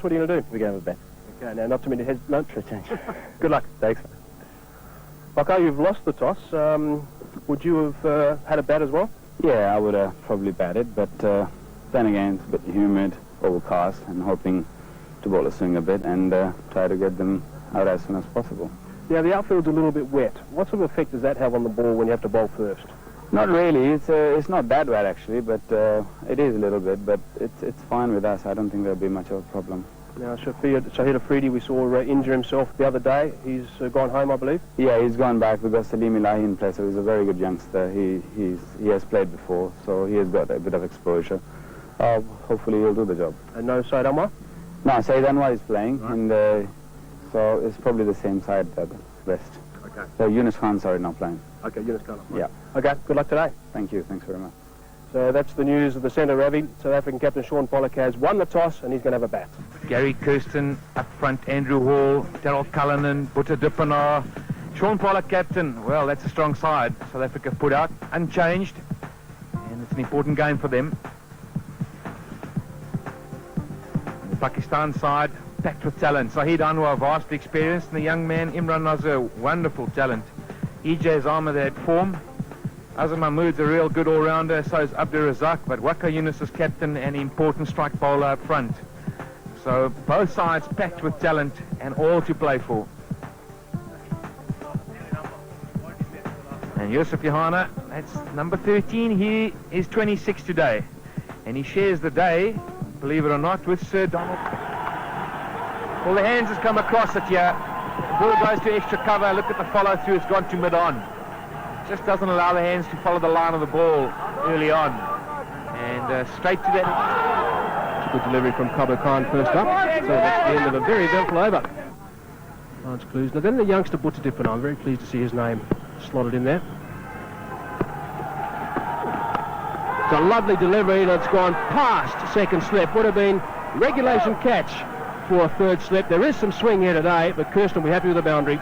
what are you going to do? We're going to have a bet. Okay, now not too many heads. No, True change. good luck. Thanks. Okay, you've lost the toss. Would you have had a bat as well? Yeah, I would have probably batted, but then again, it's a bit humid, overcast, and hoping to bowl a swing a bit and try to get them out as soon as possible. Yeah, the outfield's a little bit wet. What sort of effect does that have on the ball when you have to bowl first? Not really. It's not that bad actually, but it is a little bit. But it's fine with us. I don't think there'll be much of a problem. Now, Shahid Afridi, we saw injure himself the other day. He's gone home, I believe. Yeah, he's gone back because Salim Ilahi in place. So he's a very good youngster. He has played before, so he has got a bit of exposure. Hopefully he'll do the job. And no Said Anwar? No, Said Anwar is playing, right. and so it's probably the same side at the rest. Okay. So Yunus Khan, sorry, not playing. Okay, Yunus Khan. Yeah. Okay, good luck today. Thank you. Thanks very much. So that's the news of the centre, Ravi. South African captain Sean Pollock has won the toss and he's going to have a bat. Gary Kirsten up front, Andrew Hall, Daryl Cullinan, Butta Dipanar. Sean Pollock captain. Well, that's a strong side. South Africa put out unchanged, and it's an important game for them. The Pakistan side packed with talent. Sahid Anwar, vastly experienced, and the young man Imran Nazir, wonderful talent. EJ Ahmed had form. Azam Mahmood's a real good all-rounder, so is Abdur Razak, but Waka Yunus is captain and important strike bowler up front. So both sides packed with talent and all to play for. And Yusuf Johanna, that's number 13, he is 26 today. And he shares the day, believe it or not, with Sir Donald. Well, the hands has come across it here. The ball goes to extra cover. Look at the follow-through, it's gone to mid-on. Just doesn't allow the hands to follow the line of the ball early on. And straight to that. Good delivery from Kabir Khan first up. So that's the end of a very eventful over. Lance Clues. Now then the youngster Butta Dipanar. I'm very pleased to see his name slotted in there. It's a lovely delivery and it's gone past second slip. Would have been regulation catch for a third slip. There is some swing here today, but Kirsten, we're happy with the boundary.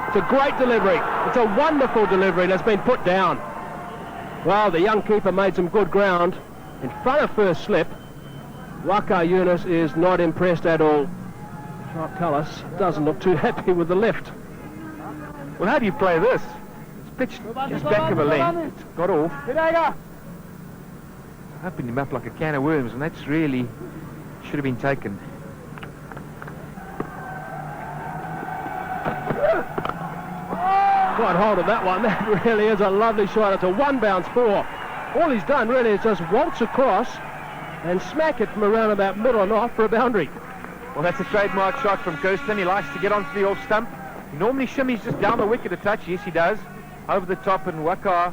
It's a great delivery. It's a wonderful delivery that's been put down. Well, the young keeper made some good ground in front of first slip. Waka Yunus is not impressed at all. Sharp Cullis doesn't look too happy with the lift. Well, how do you play this? It's pitched just back of a length. It's got off. Opened him up like a can of worms, and that's really should have been taken. Got hold of that one. That really is a lovely shot. It's a one bounce four. All he's done really is just waltz across and smack it from around about middle and off for a boundary. Well, that's a trademark shot from Kirsten. He likes to get onto the off stump. He normally shimmies just down the wicket a touch. Yes, he does. Over the top, and Waka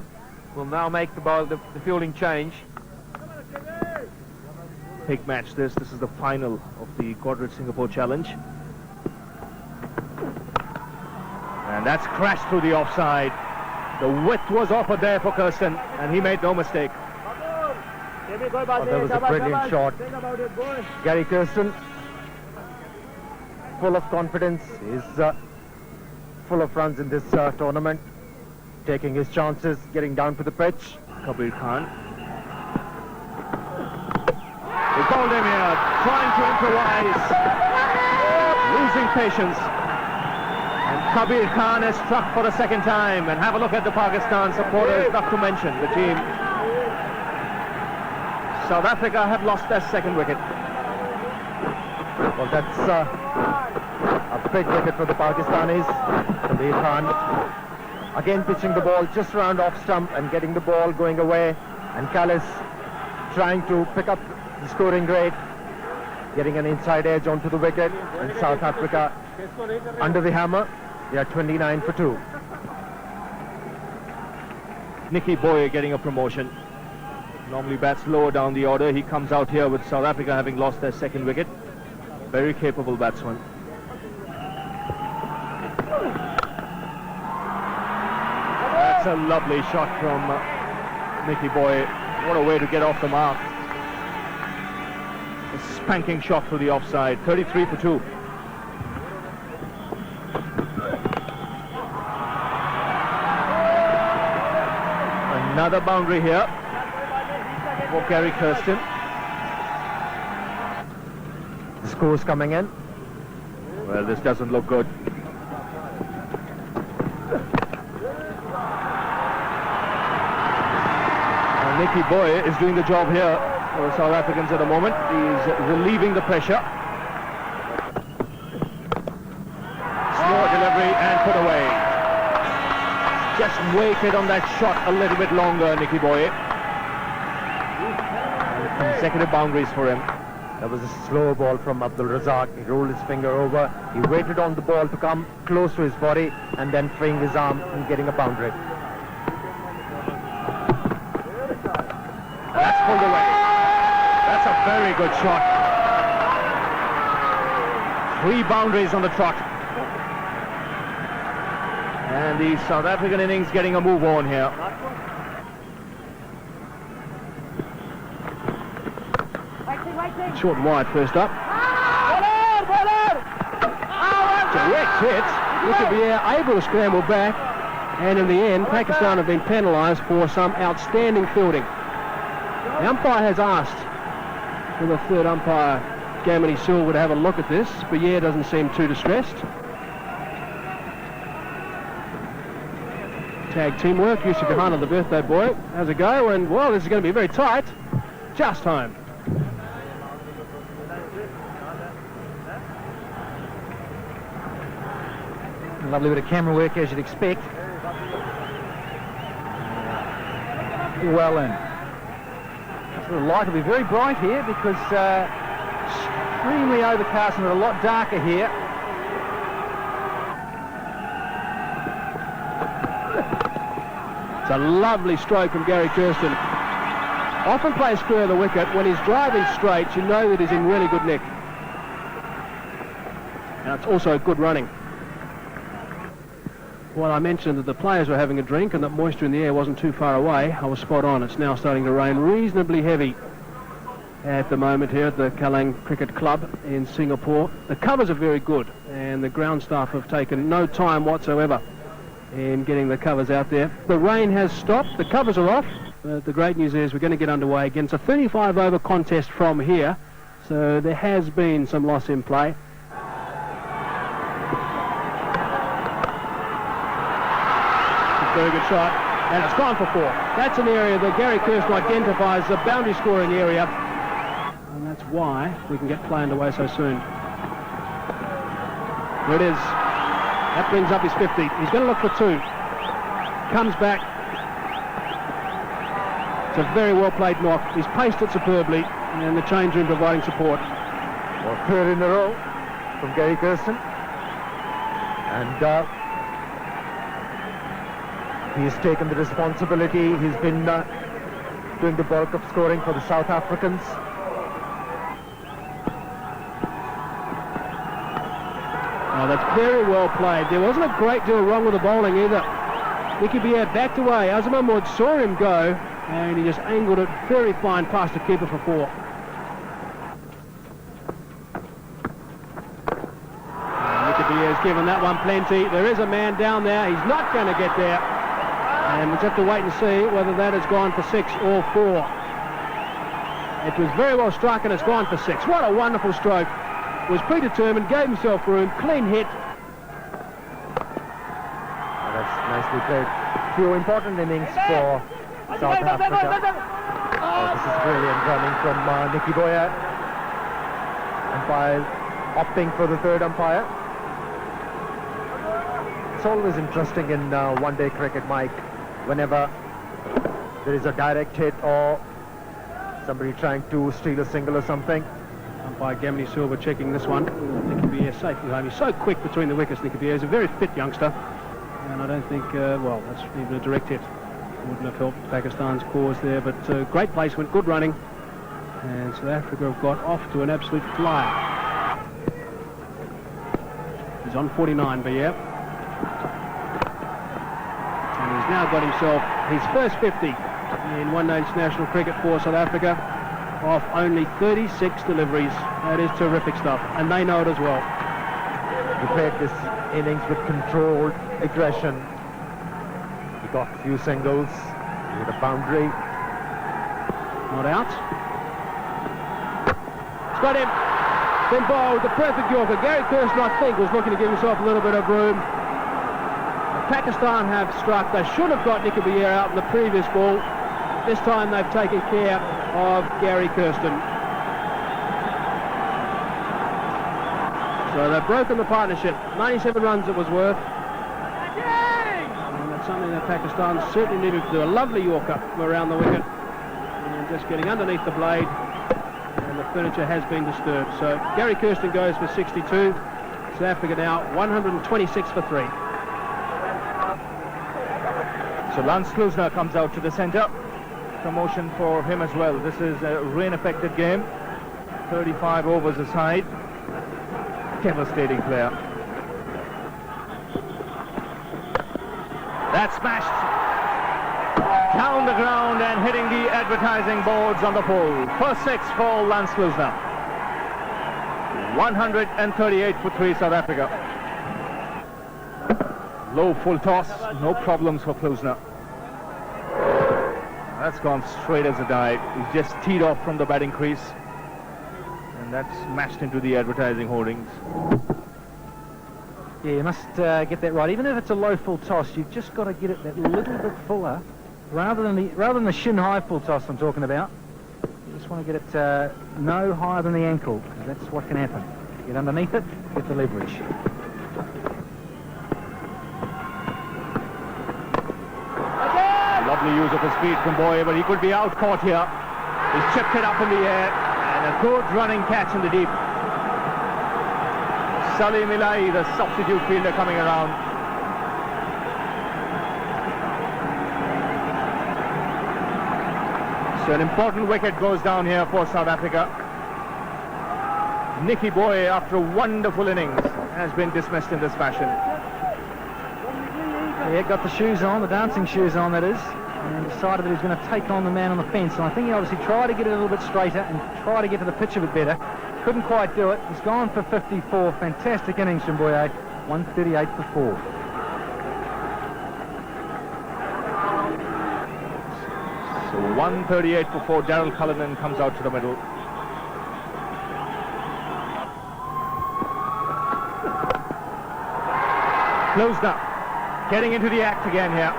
will now make the fielding change. Big match this. This is the final of the Godrej Singapore Challenge. And that's crashed through the offside. The width was offered there for Kirsten, and he made no mistake. Oh, that was a brilliant shot. Gary Kirsten, full of confidence. He's full of runs in this tournament, taking his chances, getting down to the pitch. Kabir Khan. He called him here, trying to improvise, losing patience. And Kabir Khan has struck for the second time. And have a look at the Pakistan supporters, not to mention the team. South Africa have lost their second wicket. Well, that's a big wicket for the Pakistanis. Kabir Khan again pitching the ball just around off stump and getting the ball going away. And Callis trying to pick up the scoring rate, getting an inside edge onto the wicket. And South Africa under the hammer. They are 29 for 2. Nicky Boyer getting a promotion. Normally bats lower down the order. He comes out here with South Africa having lost their second wicket. Very capable batsman. That's a lovely shot from Nicky Boyer. What a way to get off the mark. A spanking shot through the offside. 33 for 2. Another boundary here for Gary Kirsten. The score's coming in. Well, this doesn't look good. Nicky Boye is doing the job here for the South Africans at the moment. He's relieving the pressure. Slow delivery and put away. Just waited on that shot a little bit longer, Nicky Boye. Consecutive boundaries for him. That was a slow ball from Abdul Razak. He rolled his finger over. He waited on the ball to come close to his body and then freeing his arm and getting a boundary. That's pulled away. That's a very good shot. 3 boundaries on the trot. And the South African innings getting a move on here. Short and wide first up. Direct hit. Nicky Boye able to scramble back, and in the end Pakistan have been penalised for some outstanding fielding. The umpire has asked for the third umpire, Godrej Singapore, to have a look at this. Boye doesn't seem too distressed. Tag teamwork. Yusuf Yohana, the birthday boy, has a go, and well, this is going to be very tight. Just home. A lovely bit of camera work, as you'd expect. Well in. The light will be very bright here because extremely overcast and a lot darker here. It's a lovely stroke from Gary Kirsten. Often plays square the wicket. When he's driving straight, you know that he's in really good nick. Now it's also good running. Well, I mentioned that the players were having a drink and that moisture in the air wasn't too far away. I was spot on. It's now starting to rain reasonably heavy at the moment here at the Kallang Cricket Club in Singapore. The covers are very good, and the ground staff have taken no time whatsoever in getting the covers out there. The rain has stopped. The covers are off. The great news is we're going to get underway again. It's a 35-over contest from here, so there has been some loss in play. Very good shot, and it's gone for 4. That's an area that Gary Kirsten identifies as a boundary scoring area, and that's why we can get play underway so soon. There it is. That brings up his 50. He's going to look for 2. Comes back. It's a very well played knock. He's paced it superbly, and the change room providing support. Well, 3rd in a row from Gary Kirsten, and he's taken the responsibility. He's been doing the bulk of scoring for the South Africans. Oh, that's very well played. There wasn't a great deal wrong with the bowling either. Nicky Boye backed away. Azam Mahmood saw him go, and he just angled it very fine past the keeper for 4. Nicky Boye has given that one plenty. There is a man down there. He's not going to get there. And we'll have to wait and see whether that has gone for 6 or 4. It was very well struck, and it's gone for 6. What a wonderful stroke. Was predetermined, gave himself room, clean hit. Well, that's nicely played. Few important innings for South Africa. Oh, this is brilliant running from Nicky Boye. Umpire opting for the 3rd umpire. It's always interesting in one-day cricket, Mike, whenever there is a direct hit or somebody trying to steal a single or something. Umpire Godrej Singapore checking this one. Nicky Boye safely home. He's so quick between the wickets, Nicky Boye. He's a very fit youngster. And I don't think, well, that's even a direct hit. Wouldn't have helped Pakistan's cause there, but great placement, good running. And South Africa have got off to an absolute flyer. He's on 49, Boye. And he's now got himself his first 50 in one-day international cricket for South Africa off only 36 deliveries. That is terrific stuff, and they know it as well. He played this innings with controlled aggression. He got a few singles, he hit a boundary. Not out. It's got him. Then bowled the perfect Yorker. Gary Kirsten, I think, was looking to give himself a little bit of room. Pakistan have struck. They should have got Nicobier out in the previous ball. This time they've taken care of Gary Kirsten. So they've broken the partnership. 97 runs it was worth. And that's something that Pakistan certainly needed to do. A lovely Yorker from around the wicket. And just getting underneath the blade. And the furniture has been disturbed. So Gary Kirsten goes for 62. South Africa now 126 for 3. So Lance Klusener comes out to the centre. Promotion for him as well. This is a rain-affected game. 35 overs aside. Devastating player. That's smashed down the ground and hitting the advertising boards on the pole. First 6 for Lance Klusener. 138 for 3 South Africa. Low full toss, no problems for Klusener. That's gone straight as a die. He's just teed off from the batting crease. And that's smashed into the advertising hoardings. Yeah, you must get that right. Even if it's a low full toss, you've just got to get it that little bit fuller, rather than the shin high full toss I'm talking about. You just want to get it no higher than the ankle. That's what can happen. Get underneath it, get the leverage. Lovely use of his feet from Boy, but he could be out caught here. He's chipped it up in the air, and a good running catch in the deep. Salim Ilai, the substitute fielder, coming around. So an important wicket goes down here for South Africa. Nicky Boy, after a wonderful innings, has been dismissed in this fashion. Yeah, got the shoes on, the dancing shoes on, that is, and decided that he was going to take on the man on the fence. And I think he obviously tried to get it a little bit straighter and try to get to the pitch a bit better. Couldn't quite do it. He's gone for 54. Fantastic innings from Boye. 138 for 4. So 138 for 4. Daryl Cullinan comes out to the middle. Klusener getting into the act again here.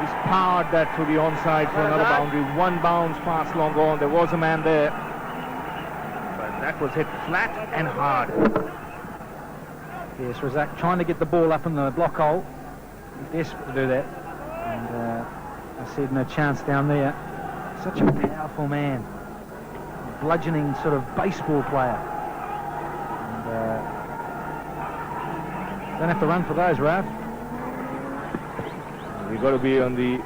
He's powered that to the onside for another boundary. One bounce past long on. There was a man there. But that was hit flat and hard. Yes, Razak trying to get the ball up in the block hole. He's desperate to do that. And I said no chance down there. Such a powerful man. A bludgeoning sort of baseball player. And don't have to run for those, Rav. You've got to be on the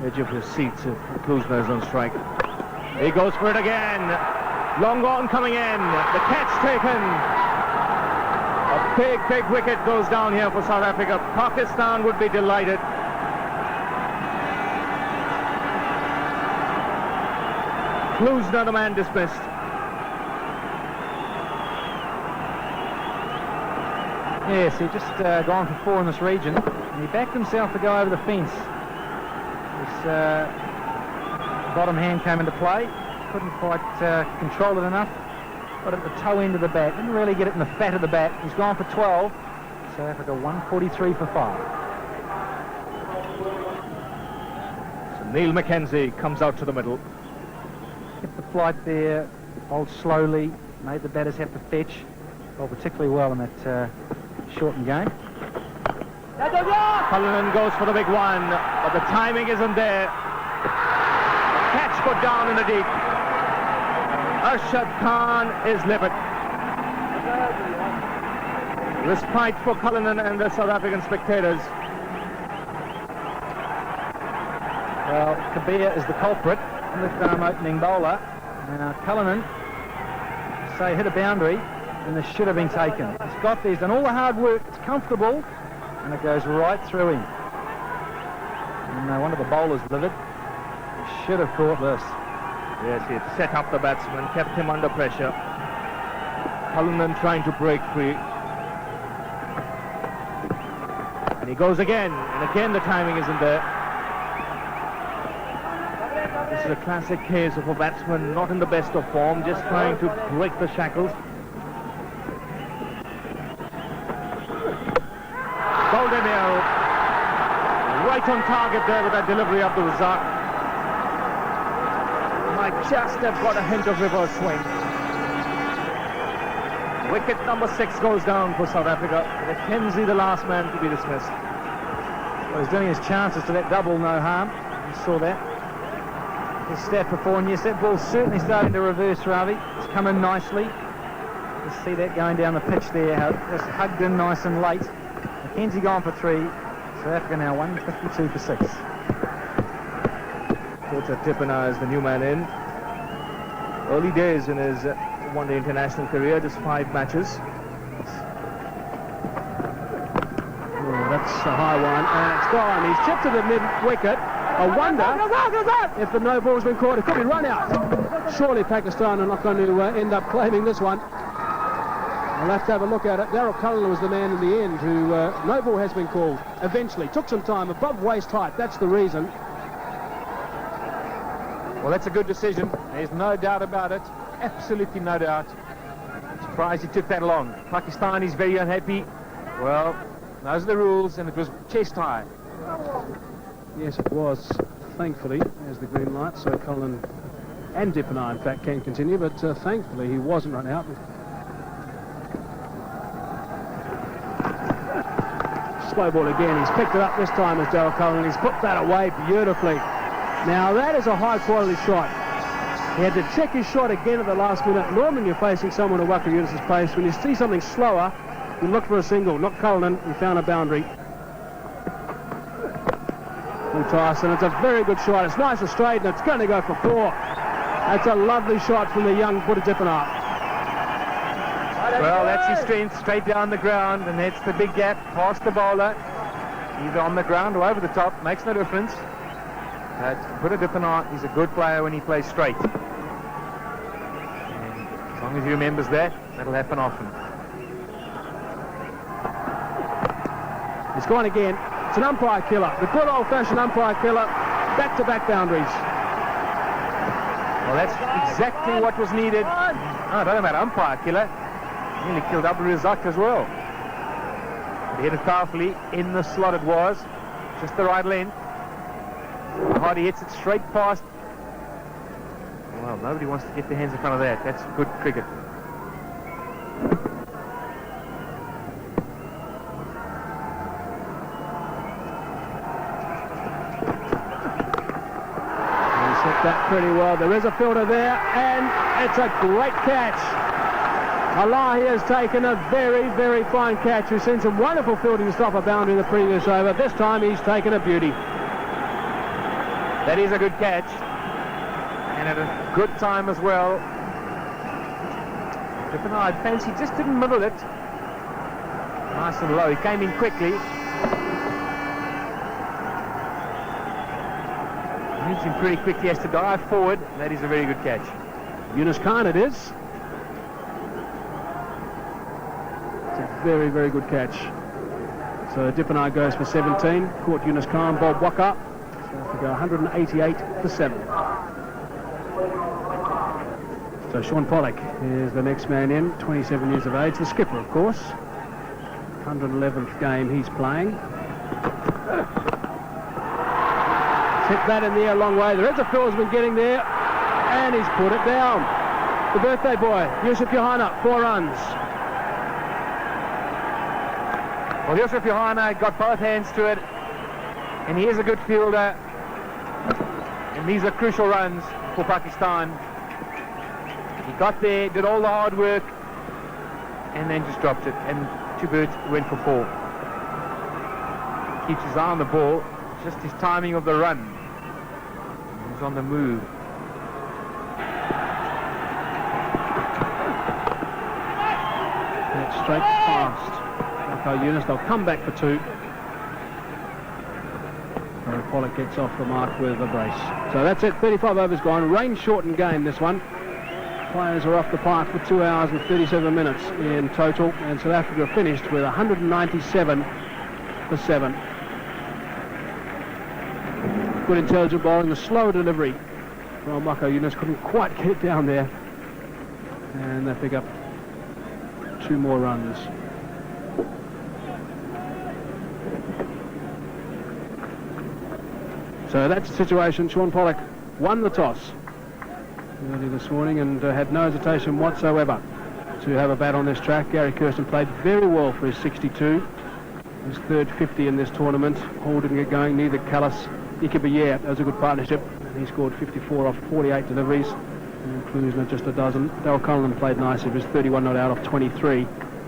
edge of his seats if Klusener is on strike. He goes for it again. Long on coming in. The catch taken. A big, big wicket goes down here for South Africa. Pakistan would be delighted. Klusener, the man dismissed. Yes, he just gone for 4 in this region, and he backed himself to go over the fence. His bottom hand came into play, couldn't quite control it enough, got it at the toe end of the bat, didn't really get it in the fat of the bat. He's gone for 12, South Africa 143 for 5. So Neil Mackenzie comes out to the middle. Kept the flight there, bowled slowly, made the batters have to fetch, bowled particularly well in that shortened game. Cullinan goes for the big one, but the timing isn't there. Catch put down in the deep. Arshad Khan is livid. Respite for Cullinan and the South African spectators. Well, Kabir is the culprit, left arm opening bowler. Now Cullinan, say, hit a boundary, and this should have been taken. He's got there, he's done all the hard work, it's comfortable, and it goes right through him. And no wonder the bowler's livid. He should have caught this. Yes, he had set up the batsman, kept him under pressure. Cullinan trying to break free. And he goes again, and again the timing isn't there. This is a classic case of a batsman not in the best of form, just trying to break the shackles. Goldemir right on target there with that delivery of the Razak. Might just have got a hint of reverse swing. Wicket number 6 goes down for South Africa. Mackenzie, the last man to be dismissed. Well, he's doing his chances to that double, no harm. You saw that. His step before, and yes, that ball's certainly starting to reverse, Ravi. It's come in nicely. You see that going down the pitch there, just hugged in nice and late. Mackenzie gone for 3. South Africa now 152 for 6. Kota Tippana is the new man in. Early days in his one-day international career, just 5 matches. Oh, that's a high one, and it's gone. He's chipped to the mid-wicket. I wonder if the no ball's been caught. It could be run out. Surely Pakistan are not going to end up claiming this one. We'll have to have a look at it. Daryl Cullen was the man in the end who no ball has been called. Eventually, took some time, above waist height. That's the reason. Well, that's a good decision. There's no doubt about it. Absolutely no doubt. I'm surprised he took that long. Pakistani's very unhappy. Well, those are the rules, and it was chest high. Yes, it was. Thankfully, there's the green light, so Cullen and Tippana, in fact, can continue, but thankfully he wasn't run out. Slow ball again. He's picked it up this time as Daryl Cullen. He's put that away beautifully. Now, that is a high-quality shot. He had to check his shot again at the last minute. Normally, you're facing someone at Waka Yunus's pace. When you see something slower, you look for a single. Not Cullen. He found a boundary. Tyson, it's a very good shot. It's nice and straight, and it's going to go for 4. That's a lovely shot from the young Kota Tippana. Well, that's his strength, straight down the ground, and that's the big gap past the bowler. Either on the ground or over the top, makes no difference. Kota Tippana is a good player when he plays straight. And as long as he remembers that, that'll happen often. He's gone again. It's an umpire killer. The good old-fashioned umpire killer. Back-to-back boundaries. Well, that's exactly what was needed. Oh, I don't know about umpire killer. Nearly killed Abdul Razak as well. He hit it powerfully. In the slot it was. Just the right length. Hardy hits it straight past. Well, nobody wants to get their hands in front of that. That's good cricket. That pretty well. There is a fielder there, and it's a great catch. Alahi has taken a very, very fine catch. We've seen some wonderful fielding to stop a boundary in the previous over. This time he's taken a beauty. That is a good catch, and at a good time as well. Tippana, fancy just didn't middle it. Nice and low. He came in quickly. Moves him pretty quick. He has to dive forward. That is a very good catch. Yunus Khan it is. It's a very, very good catch. So Tippana goes for 17. Caught Yunus Khan, Bob Waka. So we go 188 for 7. So Sean Pollock is the next man in, 27 years of age. The skipper, of course. 111th game he's playing. Hit that in the air a long way. The Reza Phil's getting there, and he's put it down. The birthday boy, Yusuf Johanna, 4 runs. Well, Yusuf Johanna got both hands to it, and he is a good fielder. And these are crucial runs for Pakistan. He got there, did all the hard work, and then just dropped it. And two birds went for 4. Keeps his eye on the ball. Just his timing of the run. He's on the move. That's straight past. Okay, Yunus, they'll come back for 2. So Pollock gets off the mark with a brace. So that's it, 35 overs gone. Rain-shortened game, this one. Players are off the park for 2 hours and 37 minutes in total. And South Africa finished with 197 for 7. Good intelligent bowling, the slow delivery from Waka Yunus. Couldn't quite get it down there. And they pick up 2 more runs. So that's the situation. Sean Pollock won the toss early this morning and had no hesitation whatsoever to have a bat on this track. Gary Kirsten played very well for his 62. His third 50 in this tournament. Hall didn't get going, neither Callis. Ikebayer, that was a good partnership. He scored 54 off 48 deliveries, including just a dozen. Darryl Cullinan played nicely. He was 31 not out off 23.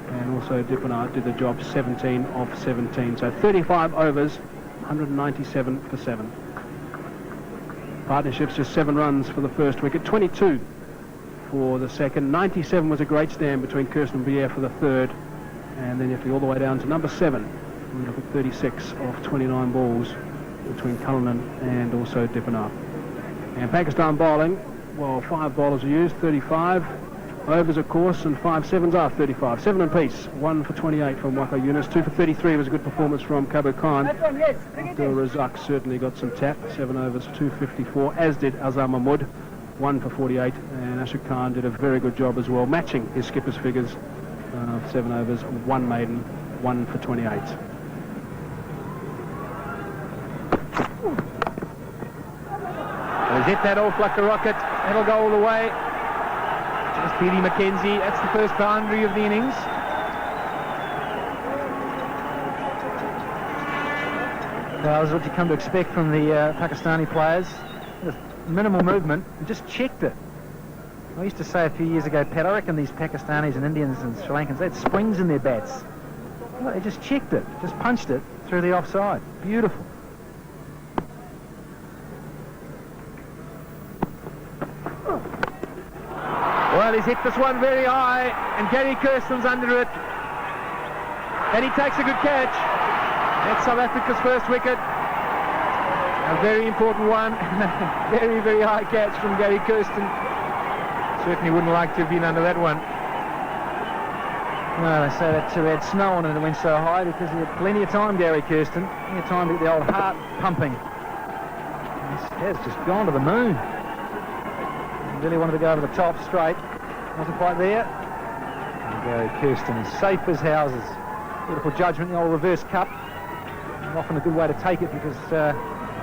And also Dippenard did the job, 17 off 17. So 35 overs, 197 for 7. Partnerships just 7 runs for the first wicket, 22 for the second. 97 was a great stand between Kirsten and Bier for the third. And then if you all the way down to number 7, we look at 36 off 29 balls between Cullinan and also Dippenard. And Pakistan bowling, well, 5 bowlers are used, 35 overs of course, and 5 sevens are 35. 7 apiece, 1 for 28 from Waka Yunus, 2 for 33 was a good performance from Kabu Khan. Abdul Razak certainly got some tap, 7 overs, 254, as did Azhar Mahmood, 1 for 48, and Ashok Khan did a very good job as well, matching his skipper's figures of 7 overs, 1 maiden, 1 for 28. He's hit that off like a rocket. That'll go all the way. Just Billy McKenzie. That's the first boundary of the innings. Well, that's what you come to expect from the Pakistani players. Just minimal movement, and just checked it. I used to say a few years ago, Pat, I reckon these Pakistanis and Indians and Sri Lankans, they had springs in their bats. Well, they just checked it, just punched it through the offside. Beautiful. Well, he's hit this one very high, and Gary Kirsten's under it. And he takes a good catch. That's South Africa's first wicket. A very important one. Very, very high catch from Gary Kirsten. Certainly wouldn't like to have been under that one. No, they say that too. He had snow on it and it went so high because he had plenty of time, Gary Kirsten. Plenty of time to get the old heart pumping. This has just gone to the moon. He really wanted to go over the top straight. Wasn't quite there. And Gary Kirsten is safe as houses. Beautiful judgment, the old reverse cup. Often a good way to take it because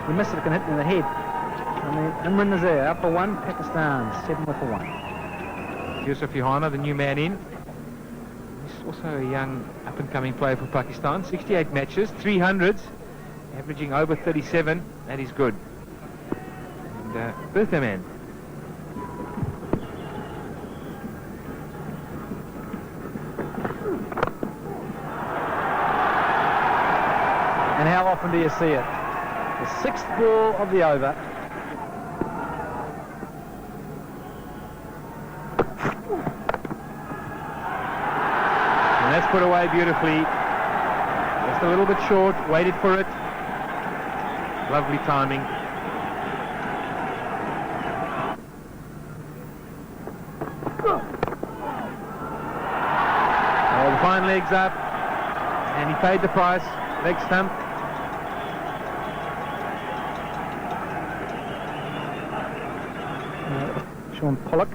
you miss it, it can hit you in the head. And Imran Nazir, up for 1, Pakistan, 7 for 1. Yusuf Yohana, the new man in. He's also a young up-and-coming player for Pakistan. 68 matches, 300s, averaging over 37. That is good. And birthday man. And how often do you see it? The 6th ball of the over. And that's put away beautifully. Just a little bit short, waited for it. Lovely timing. All the fine legs up. And he paid the price. Leg stump. Sean Pollock,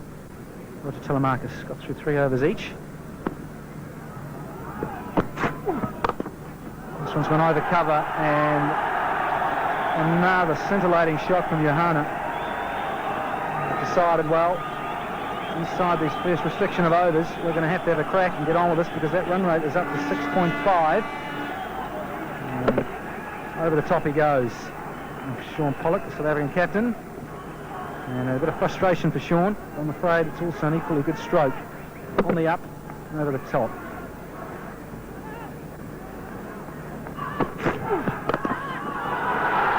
Roger Telemarcus got through 3 overs each. This one's gone over cover, and another scintillating shot from Yohana. Decided, well, inside this first restriction of overs, we're going to have a crack and get on with this because that run rate is up to 6.5. Over the top he goes. And Sean Pollock, the South African captain. And a bit of frustration for Sean. I'm afraid it's also an equally good stroke. On the up and over the top.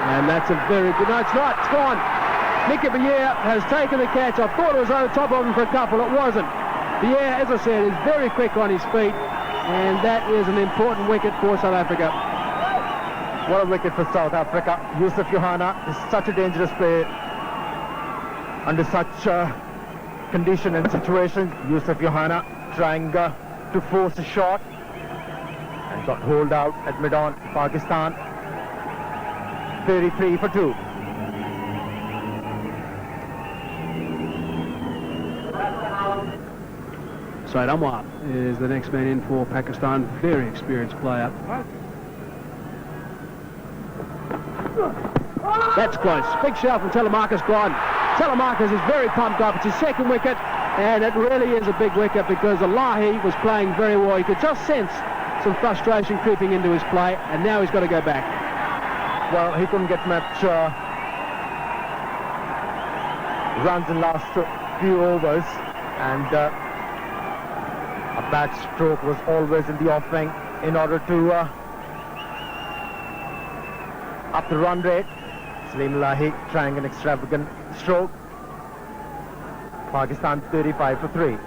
And that's a very good... No, it's not. It's gone. Ikebayer has taken the catch. I thought it was over top of him for a couple. It wasn't. Bier, as I said, is very quick on his feet. And that is an important wicket for South Africa. What a wicket for South Africa. Yusuf Yohana is such a dangerous player. Under such condition and situation, Yusuf Yohana trying to force a shot and got holed out at mid-on. Pakistan 33 for 2. Said Anwar is the next man in for Pakistan. Very experienced player. That's close. Big shout from Telemarcus gone. Telemarcus is very pumped up. It's his second wicket, and it really is a big wicket because Elahi was playing very well. You could just sense some frustration creeping into his play, and now he's got to go back. Well, he couldn't get much runs in last few overs, and a bad stroke was always in the offing in order to up the run rate. Salim Elahi trying an extravagant stroke. Pakistan 35 for 3.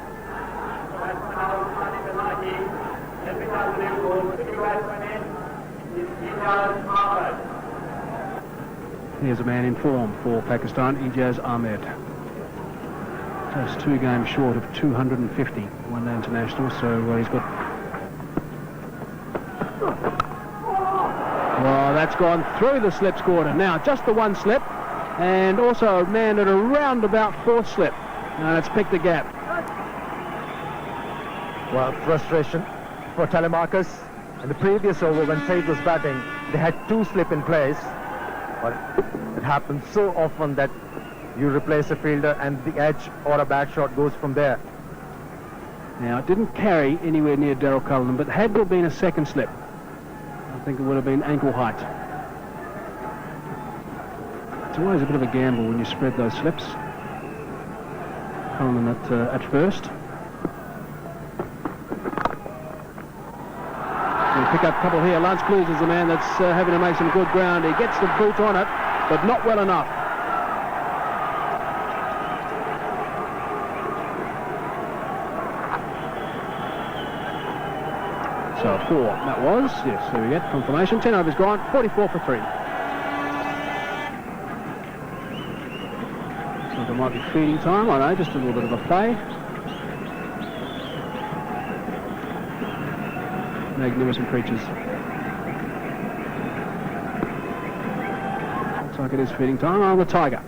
Here's a man in form for Pakistan, Ijaz Ahmed. Just 2 games short of 250 one-day international, so he's got... Well, that's gone through the slips quarter. Now, just the 1 slip, and also a man at around about 4th slip. And it's picked a gap. Well, frustration for Telemarcus. In the previous over, when Said was batting, they had 2 slip in place. But it happens so often that you replace a fielder and the edge or a bad shot goes from there. Now, it didn't carry anywhere near Daryl Cullinan, but had there been a 2nd slip, I think it would have been ankle height. It's always a bit of a gamble when you spread those slips. Cullinan at first. We'll pick up a couple here. Lance Clues is the man that's having to make some good ground. He gets the boot on it, but not well enough. So 4, that was. Yes, there we get confirmation. 10 overs gone, 44 for 3. So there might be feeding time, I know, just a little bit of a play. Magnificent creatures. Looks like it is feeding time. Oh, the tiger.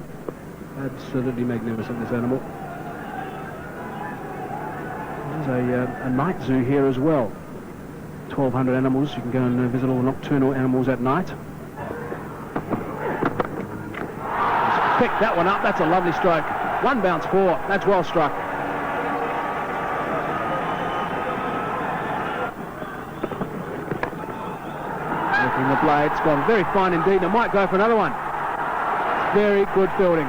Absolutely magnificent, this animal. There's a night zoo here as well. 1,200 animals. You can go and visit all the nocturnal animals at night. Just pick that one up. That's a lovely stroke. 1 bounce 4. That's well struck. Looking the blade. It's gone very fine indeed. It might go for another one. Very good fielding.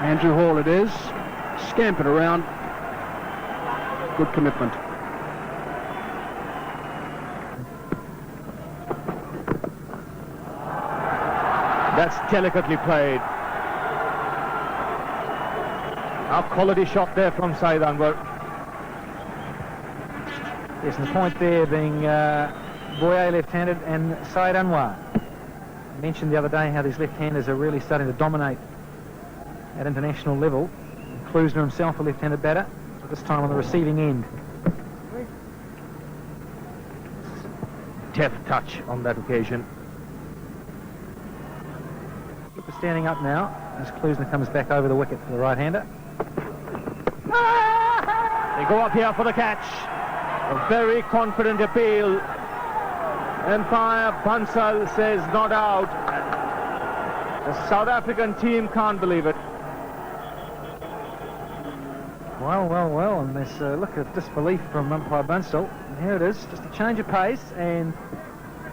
Andrew Hall it is. Scampered around. Good commitment. That's delicately played. A quality shot there from Said Anwar. Yes, and the point there being Boye left-handed and Said Anwar. I mentioned the other day how these left-handers are really starting to dominate at international level. Klusner himself a left-handed batter, this time on the receiving end. Deft touch on that occasion. Keeper standing up now as Klusner comes back over the wicket for the right-hander. They go up here for the catch. A very confident appeal. Empire Bansal says not out. The South African team can't believe it. Well, and there's a look of disbelief from umpire Bansal. And here it is, just a change of pace, and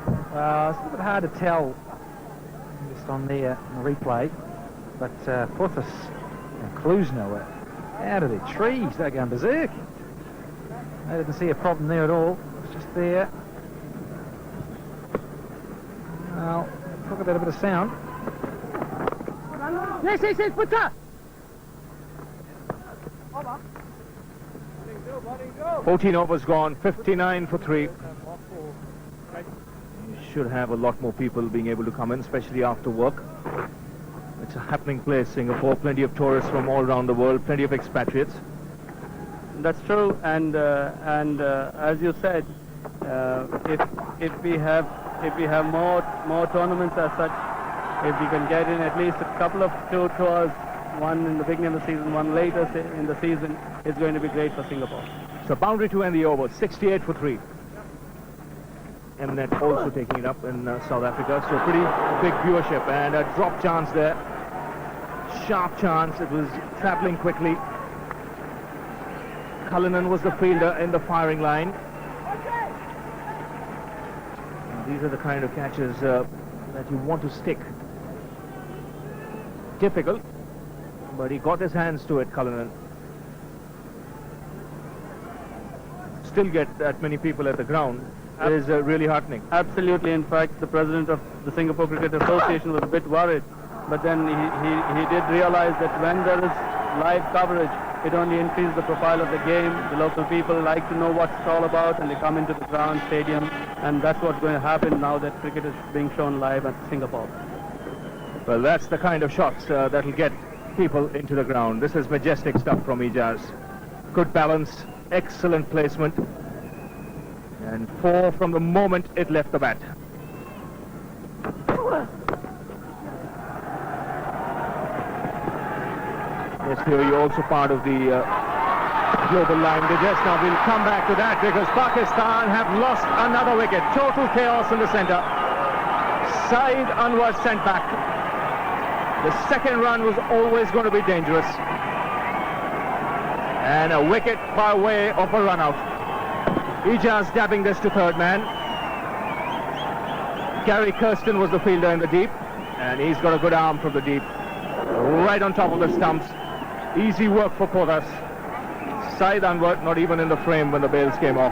it's a little bit hard to tell just on there in the replay, but Puthis and Klusner were out of their trees. They're going berserk. I didn't see a problem there at all. It was just there. Well, talk about a bit of sound. Yes, Puthis! 14 overs gone, 59 for 3. You should have a lot more people being able to come in, especially after work. It's a happening place, Singapore. Plenty of tourists from all around the world, plenty of expatriates. That's true, and as you said, if we have more tournaments as such, if we can get in at least a couple of 2 tours one in the beginning of the season, one later in the season, is going to be great for Singapore. So boundary to end the over, 68 for 3. Mnet also taking it up in South Africa, so pretty big viewership, and a drop chance there. Sharp chance, it was traveling quickly. Cullinan was the fielder in the firing line. And these are the kind of catches that you want to stick. Difficult, but he got his hands to it, Cullinan. Still get that many people at the ground is really heartening. Absolutely. In fact, the president of the Singapore Cricket Association was a bit worried, but then he did realize that when there is live coverage, it only increases the profile of the game. The local people like to know what it's all about, and they come into the ground, stadium, and that's what's going to happen now that cricket is being shown live at Singapore. Well, that's the kind of shots that'll get people into the ground. This is majestic stuff from Ijaz. Good balance, excellent placement, and 4 from the moment it left the bat. Yes, Theory, also part of the global line digest. Now we'll come back to that because Pakistan have lost another wicket. Total chaos in the centre. Saeed Anwar sent back. The second run was always going to be dangerous. And a wicket by way of a run out. Ijaz dabbing this to third man. Gary Kirsten was the fielder in the deep, and he's got a good arm from the deep. Right on top of the stumps. Easy work for Kodas. Saeed Anwar not even in the frame when the bails came off.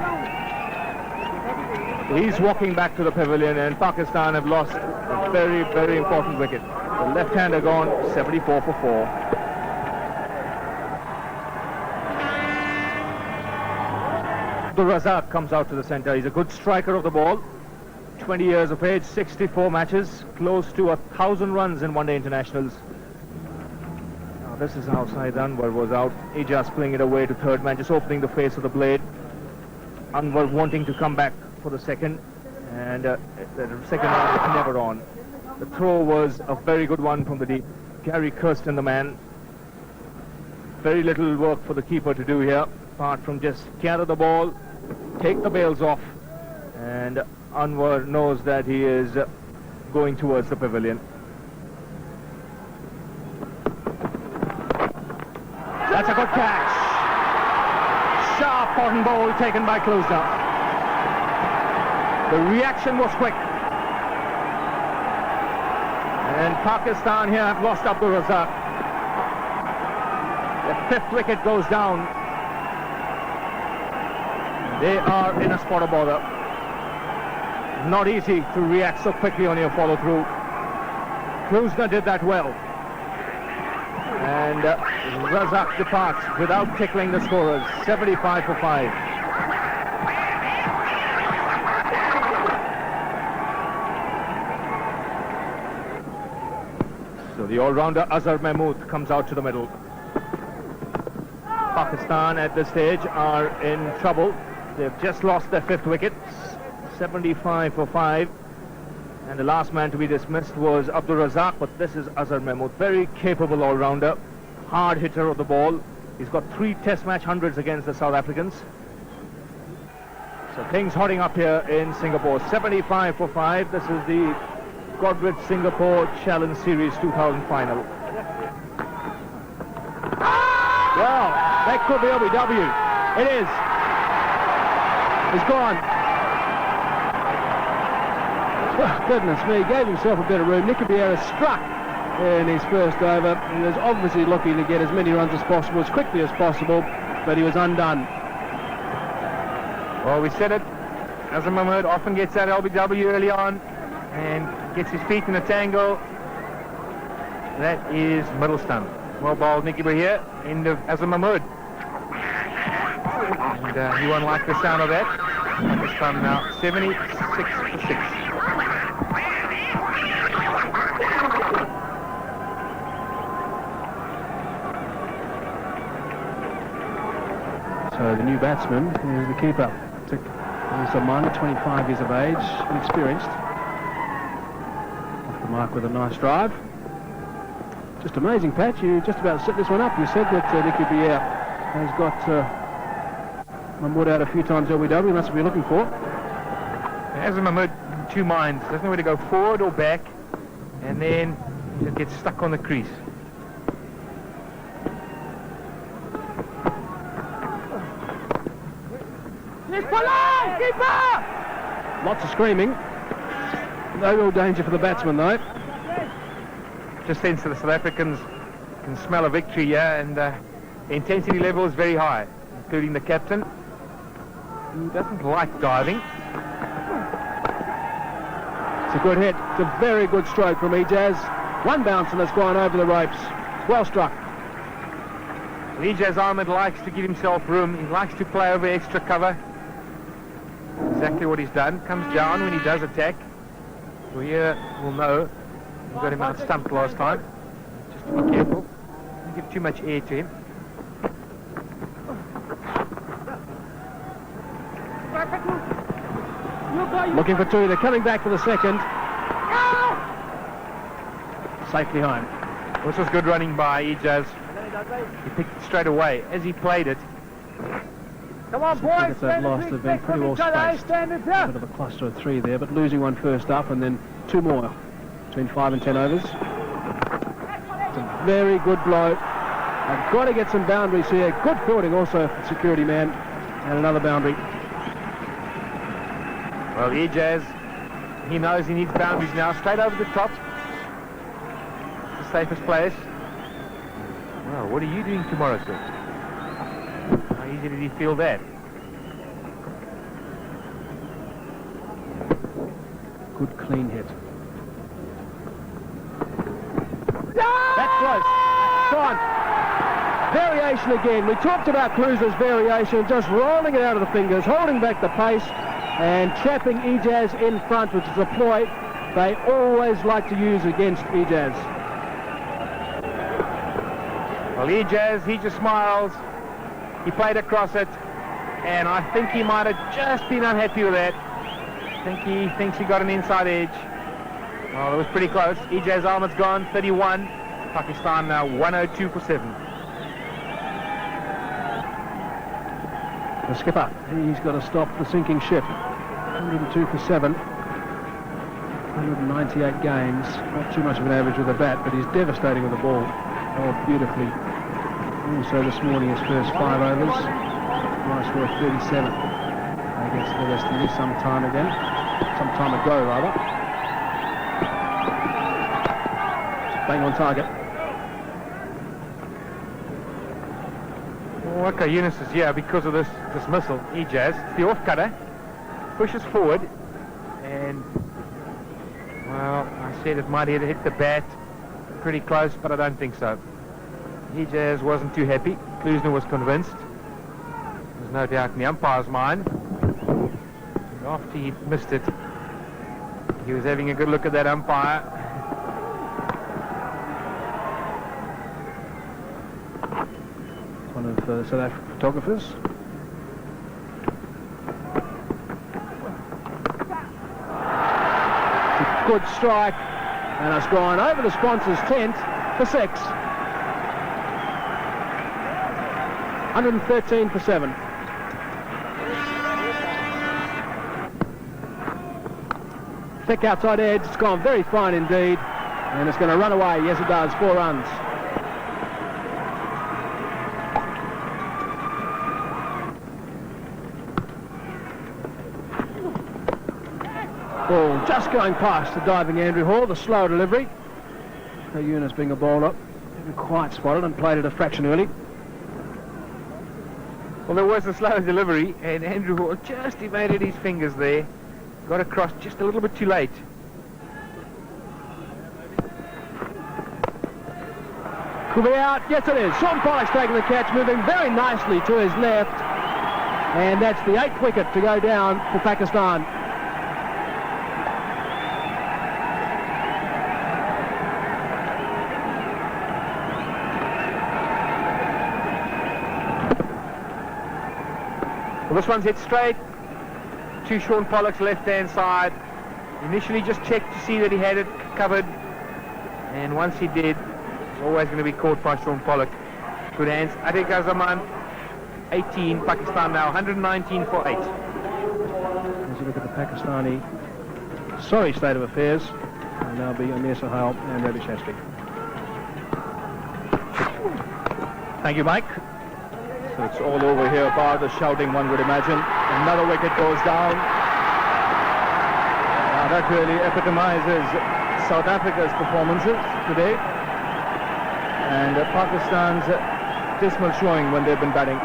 He's walking back to the pavilion, and Pakistan have lost a very, very important wicket. The left-hander gone, 74 for 4. Abdul Razak comes out to the centre. He's a good striker of the ball. 20 years of age, 64 matches, close to 1,000 runs in one-day internationals. Now this is how Saeed Anwar was out. Ijaz playing it away to third man, just opening the face of the blade. Anwar wanting to come back for the second, and the second round was never on. The throw was a very good one from the deep. Gary Kirsten, the man. Very little work for the keeper to do here, apart from just gather the ball, take the bails off, and Anwar knows that he is going towards the pavilion. That's a good catch. Sharp cotton ball taken by Closer. The reaction was quick. And Pakistan here have lost Abdul Razak. The 5th wicket goes down. They are in a spot of bother. Not easy to react so quickly on your follow-through. Klusner did that well. And Razak departs without tickling the scorers. 75 for 5. So the all-rounder Azhar Mahmood comes out to the middle. Pakistan at this stage are in trouble. They've just lost their 5th wicket. 75 for 5. And the last man to be dismissed was Abdul Razak, but this is Azhar Mahmood. Very capable all-rounder, hard hitter of the ball. He's got 3 test match hundreds against the South Africans. So things hotting up here in Singapore. 75 for 5. This is the Godrej Singapore Challenge Series 2000 final. Well, that could be OBW. It is. It's gone. Oh, goodness me, he gave himself a bit of room. Nicky Vieira struck in his first over. He was obviously looking to get as many runs as possible, as quickly as possible, but he was undone. Well, we said it. Azhar Mahmood often gets that LBW early on and gets his feet in a tangle. That is middle stump. Well bowled, Nicky here. End of Azhar Mahmood. And he won't like the sound of that. Pakistan now 76 for 6. So the new batsman is the keeper. He's a man, 25 years of age, inexperienced. Off the mark with a nice drive. Just amazing, Pat. You just about set this one up. You said that Nicky Bier has got Mahmood out a few times LBW. That's what we're looking for. Has Mahmood in two minds. Doesn't know where to go forward or back. And then just gets stuck on the crease. Lots of screaming. No real danger for the batsman, though. Just sense that the South Africans can smell a victory here, and the intensity level is very high, including the captain, who doesn't like diving. It's a good hit. It's a very good stroke from Ijaz. One bounce and it's gone over the ropes. Well struck. Ijaz Ahmed likes to give himself room. He likes to play over extra cover. Exactly what he's done. Comes down when he does attack. So here we'll know. We got him out stumped last time. Just to be careful. Don't give too much air to him. Looking for two. They're coming back for the second. Safely home. This was good running by Ijaz. He picked it straight away. As he played it, Come on, boys. I think they've lost. They've been pretty well spaced. A bit of a cluster of three there, but losing one first up and then two more between 5 and 10 overs. It's a very good blow. I've got to get some boundaries here. Good fielding also for the security man. And another boundary. well, Ijaz, he knows he needs boundaries now. Straight over the top. The safest place. Well, what are you doing tomorrow, sir? How easy did he feel that? Good clean hit. That's close. Gone. Variation again. We talked about Cruiser's variation, just rolling it out of the fingers, holding back the pace and trapping Ijaz in front, which is a ploy they always like to use against Ijaz. Well, Ijaz, he just smiles. He played across it, and I think he might have just been unhappy with that. I think he thinks he got an inside edge. Well, it was pretty close. Ijaz Ahmed's gone, 31. Pakistan now 102 for 7. The skipper, he's got to stop the sinking ship. 102 for 7. 198 games. Not too much of an average with a bat, but he's devastating with the ball. Oh, beautifully. Also this morning his first 5 overs. Nice work, 37 against the West Indies some time ago, rather. Bang on target. Waka Yunus is here because of this dismissal. Ijaz, it's the off cutter, pushes forward, and well, I said it might have hit the bat pretty close, but I don't think so. Ijaz wasn't too happy. Klusner was convinced. There's no doubt in the umpire's mind. And after he missed it, he was having a good look at that umpire. One of the South African photographers. It's a good strike, and it's gone over the sponsor's tent for 6. 113 for 7. Thick outside edge, it's gone very fine indeed, and it's going to run away. Yes, it does. 4 runs. Ball just going past the diving Andrew Hall, the slow delivery. Yunus being a bowler, didn't quite spotted and played it a fraction early. Well, there was a slow delivery, and Andrew Hall just evaded his fingers there. Got across just a little bit too late. Could be out. Yes, it is. Sean Pollock's taking the catch, moving very nicely to his left. And that's the 8th wicket to go down for Pakistan. Well, this one's hit straight to Sean Pollock's left-hand side. Initially just checked to see that he had it covered, and once he did, always going to be caught by Sean Pollock. Good hands. Adi Ghazaman, 18. Pakistan now 119 for 8. As you look at the Pakistani sorry state of affairs, and now be Amir Sohail and Ravi Shastri. Thank you, Mike. So it's all over here, bar the shouting, one would imagine. Another wicket goes down. Now that really epitomizes South Africa's performances today, and Pakistan's dismal showing when they've been batting.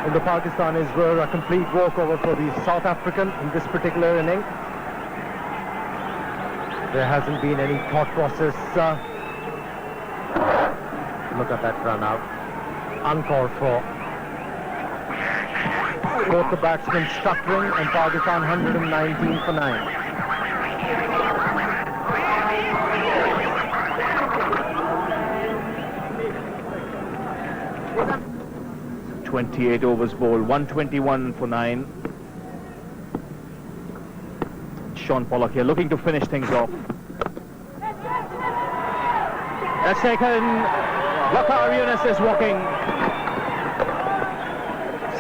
And the Pakistanis were a complete walkover for the South African in this particular inning. There hasn't been any thought process. Look at that run out. Uncalled for. Both the batsmen stuttering, and Pakistan 119 for 9. 28 overs bowled, 121 for 9. Sean Pollock here looking to finish things off. That's taken. Waqar Younis is walking.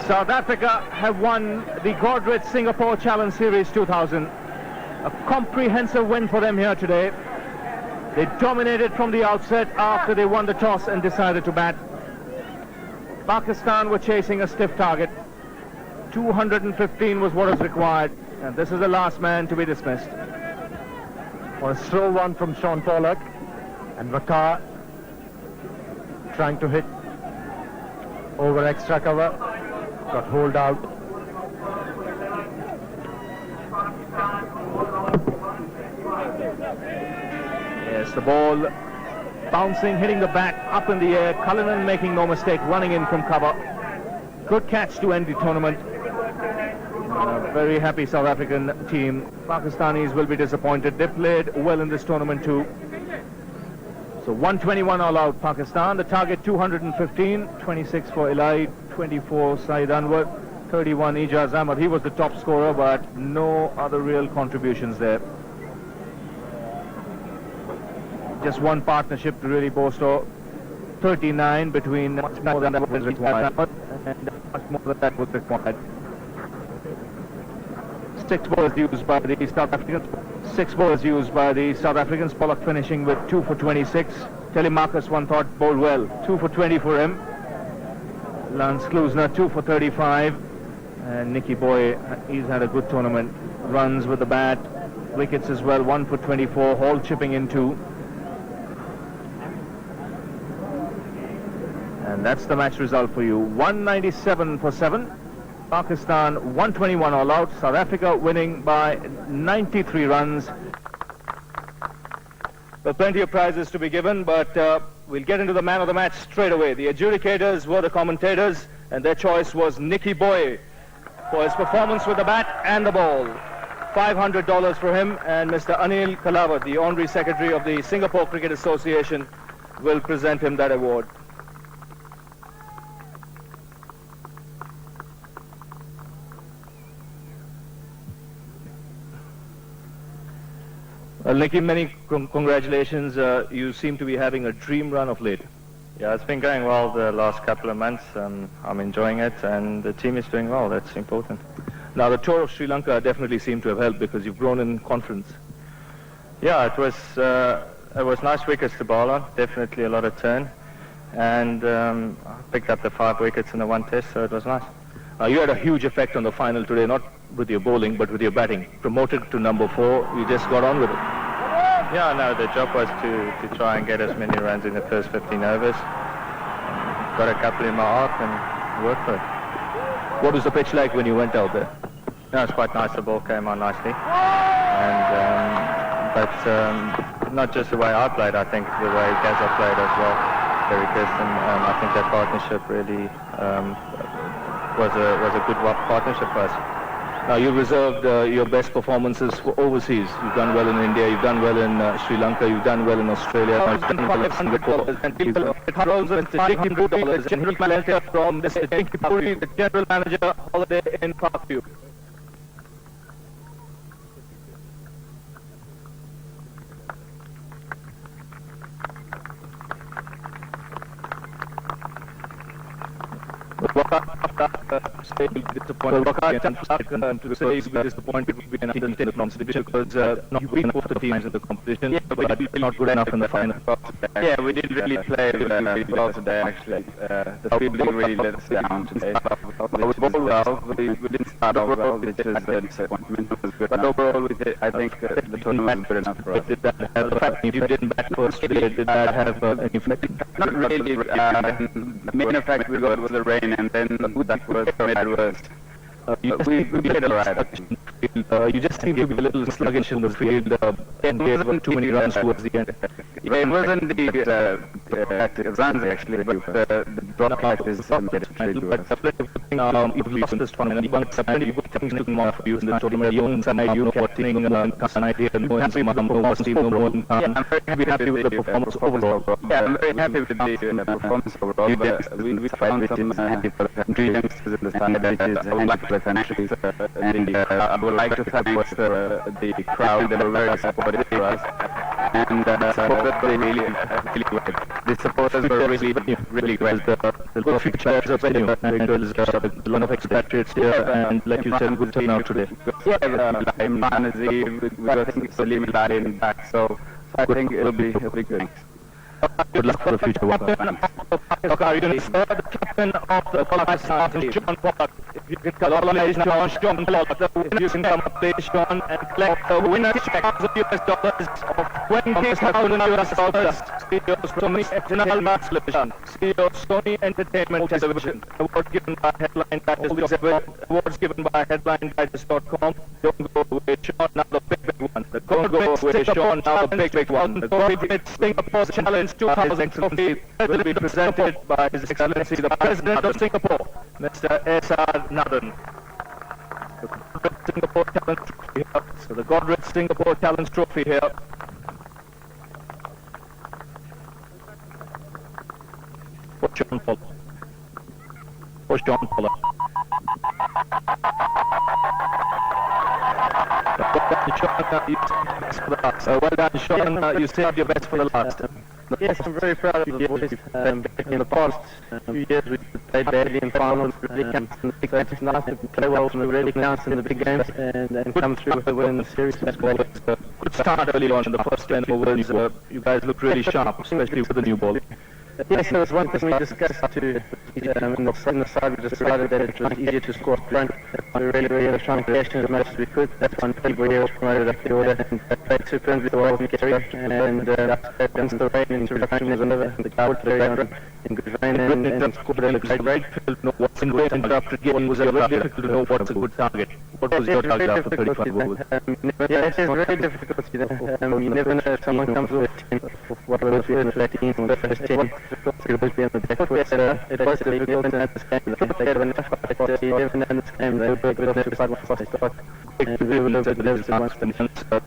South Africa have won the Godrej Singapore Challenge Series 2000. A comprehensive win for them here today. They dominated from the outset after they won the toss and decided to bat. Pakistan were chasing a stiff target. 215 was what was required, and this is the last man to be dismissed. Well, a slow one from Sean Pollock, and Waqar trying to hit over extra cover, got holed out. Yes, the ball bouncing, hitting the bat up in the air. Cullinan making no mistake, running in from cover. Good catch to end the tournament. Very happy South African team. Pakistanis will be disappointed. They played well in this tournament too. So 121 all out Pakistan. The target 215, 26 for Eli, 24 Saeed Anwar, 31 Ijaz Ahmad. He was the top scorer, but no other real contributions there. Just one partnership to really boast of. 39 between much more than that was required, and much more than that was required. 6 balls used by the South Africans. 6 balls used by the South Africans. Pollock finishing with 2 for 26. Telemarcus, one thought, bowled well. 2 for 20 for him. Lance Klusner 2 for 35. And Nicky Boy, he's had a good tournament. Runs with the bat, wickets as well. 1 for 24. Hall chipping in 2. And that's the match result for you. 197 for 7. Pakistan 121 all out. South Africa winning by 93 runs. There are plenty of prizes to be given, but we'll get into the man of the match straight away. The adjudicators were the commentators, and their choice was Nicky Boy for his performance with the bat and the ball. $500 for him, and Mr. Anil Kalawat, the Honorary Secretary of the Singapore Cricket Association, will present him that award. Nicky, many congratulations. You seem to be having a dream run of late. Yeah, it's been going well the last couple of months. I'm enjoying it, and the team is doing well. That's important. Now, the tour of Sri Lanka definitely seemed to have helped because you've grown in confidence. Yeah, it was nice wickets to bowl on. Definitely a lot of turn, and I picked up the 5 wickets in the 1 test, so it was nice. You had a huge effect on the final today, not with your bowling, but with your batting. Promoted to number 4, you just got on with it. Yeah, no, the job was to try and get as many runs in the first 15 overs. Got a couple in my arc and worked for it. What was the pitch like when you went out there? No, it's quite nice. The ball came on nicely. But not just the way I played, I think the way Gaza played as well. Very good, and I think that partnership really was a good partnership for us. Now, you reserved your best performances for overseas. You've done well in India, you've done well in Sri Lanka, you've done well in Australia. General manager from the general manager holiday in Parkview. Waqar to say he'll be disappointed would be an understatement from Sydney because you beat both the teams in the competition, but we're not good enough in the final. Yeah, we didn't really play well today, actually. The fielding really let us down today. We bowled well, we didn't start off well, which is a disappointment. But overall, I think the tournament was good enough for us. Did that have the fact if you didn't bat first today, did that have any effect? Not really. The main effect we got was the rain, and then that was made it worse. We played all right. You just seem to be a little sluggish in the field and gave too many runs towards the end. It wasn't the runs actually, but the drop off is really good. You've lost this tournament, and you've got plenty of good things to come off for you in the tournament. You own some idea of what thing, an idea, and knowing some I'm very happy with the performance overall. Yeah, I'm very happy with the performance overall, but we found some happy for the three youngsters in the side that is handled financially, and I would like to thank the crowd. They were very supportive for us, and the supporters were really great. The future is a venue, and there's a lot of expatriates here, and like you said, good turnout today. Yeah, we got Salim in back, so I think it'll be good. Good luck for the future. Okay, you're going to start the captain of the Pakistan, John Pollock. If you can colonize now, John Pollock, if you can come up there, John, and collect the winner's check of US dollars of $20,000. CEO's Sony National Television, CEO's Sony Entertainment Television. Award given by Headline Digest. Awards given by Headline Digest.com. Don't go away, Sean, now the big one. The Godrej away, Sean, now the big one. The Godrej Singapore Challenge 2015 will be presented by His Excellency the President of Singapore, Mr. S.R. Nathan. The Godrej Singapore Challenge Trophy here. For John Pollock. For John Pollock. Well done, Sean. You saved your best for the last. Yes, I'm very proud of the boys. In the past few years, we've played badly in finals, really counts in the big games. It's nice to play well when it really counts in the big games and come through with a win in the series. That's great. Good start early on in the first 10 overs. You guys look really sharp, especially with the new ball. Yes, there was one thing we discussed too. In the side, we decided that it was easier to score up front. We really were trying to cash in as much as we could. That's when people here was promoted up the order and played superbly well with Kerry. And against the rain in introduction was another. The guy would play in good rain and scored a great field. What's in great interrupted game was very difficult to know what's a good target. What was your target after 35 overs? Yeah, it is very difficult. You never know if someone comes with 10 or whatever the first 13 or the first 10. It was being the back foot, it was difficult in this game. They had enough fight, you never know in this game. They were good enough to fight one start. And we were looking at some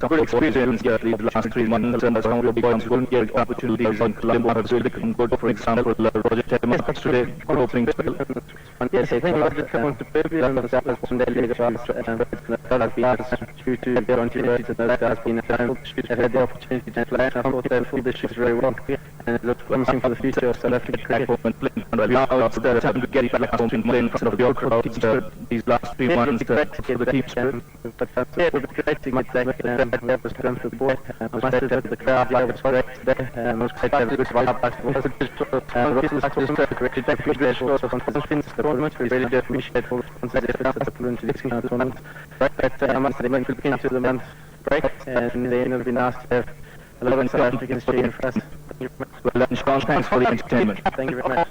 good experience here these last 3 months, and some of the boys couldn't get opportunities in Colombo have really become good. For example, Roger Tedman today, good opening spell. Yes, I think Roger Tedman to Burby, and that was one day later on, due to their continuity to those guys being at home, they've had the opportunity to play. I thought they pulled this shit very well, and it looks promising for the future of South African cricket. Now it's the time to get back home and play in front of your crowd. These last 3 months for the team spirit. But it would be great to get back that was done for the board. I must say that the crowd was great today. It was great to have a good vibe. We really do appreciate all the sponsors that put into this tournament. But I must say, when we came to the month break, and then it would be nice to have a lot of South Africans cheering for us. Well done, Sean. Thanks for the entertainment. Thank you very much.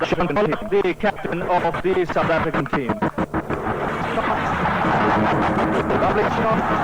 Sean Pollock, the captain of the South African team. Lovely shot.